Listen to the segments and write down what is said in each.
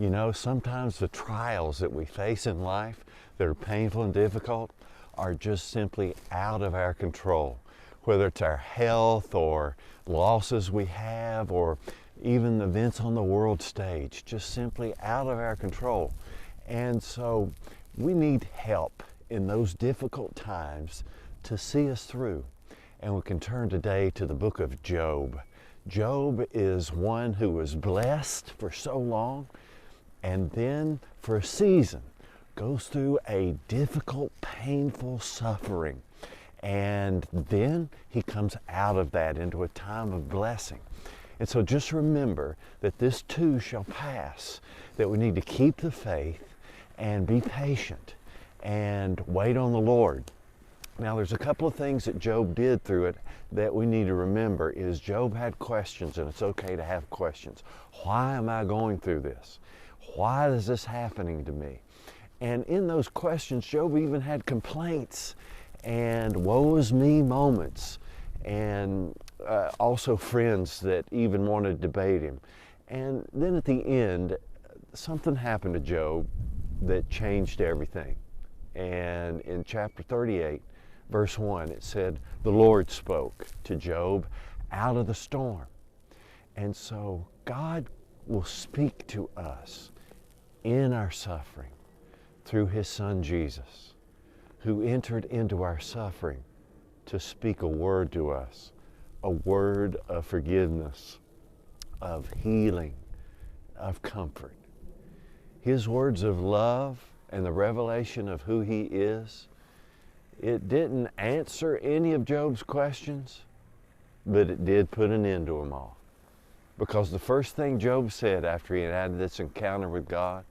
You know, sometimes the trials that we face in life that are painful and difficult are just simply out of our control. Whether it's our health or losses we have or even events on the world stage, just simply out of our control. And so we need help in those difficult times to see us through. And we can turn today to the book of Job. Job is one who was blessed for so long and then for a season goes through a difficult, painful suffering. And then he comes out of that into a time of blessing. And so just remember that this too shall pass, that we need to keep the faith and be patient and wait on the Lord. Now there's a couple of things that Job did through it that we need to remember is Job had questions, and it's okay to have questions. Why am I going through this? Why is this happening to me? And in those questions, Job even had complaints and woe is me moments, and also friends that even wanted to debate him. And then at the end, something happened to Job that changed everything. And in chapter 38, verse 1, it said, the Lord spoke to Job out of the storm. And so God will speak to us in our suffering through His Son Jesus, who entered into our suffering to speak a word to us, a word of forgiveness, of healing, of comfort. His words of love and the revelation of who He is, it didn't answer any of Job's questions, but it did put an end to them all. Because the first thing Job said after he had this encounter with God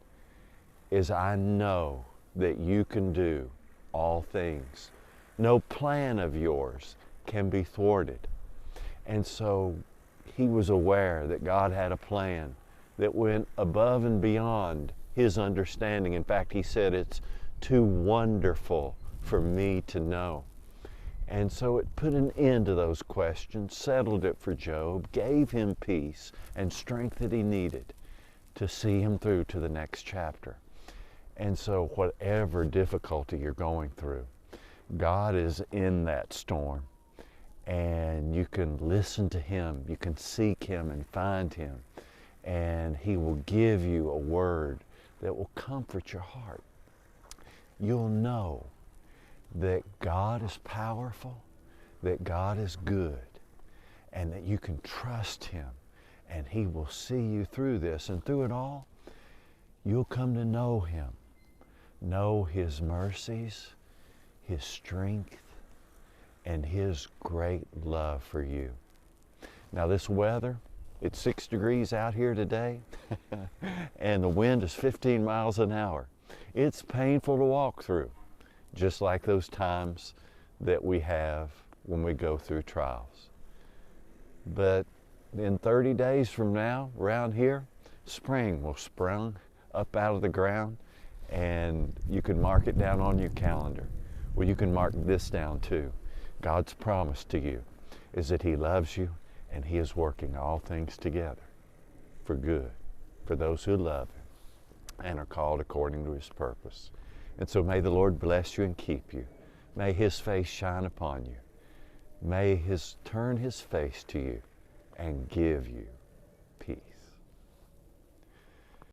is, I know that you can do all things. No plan of yours can be thwarted. And so he was aware that God had a plan that went above and beyond his understanding. In fact, he said, it's too wonderful for me to know. And so it put an end to those questions, settled it for Job, gave him peace and strength that he needed to see him through to the next chapter. And so whatever difficulty you're going through, God is in that storm, and you can listen to Him, you can seek Him and find Him, and He will give you a word that will comfort your heart. You'll know that God is powerful, that God is good, and that you can trust Him, and He will see you through this. And through it all, you'll come to know Him, know His mercies, His strength, and His great love for you. Now this weather, it's 6 degrees out here today, and the wind is 15 miles an hour. It's painful to walk through, just like those times that we have when we go through trials. But in 30 days from now, around here, spring will sprung up out of the ground, and you can mark it down on your calendar. Well, you can mark this down too. God's promise to you is that He loves you, and He is working all things together for good for those who love Him and are called according to His purpose. And so may the Lord bless you and keep you. May His face shine upon you. May He turn His face to you and give you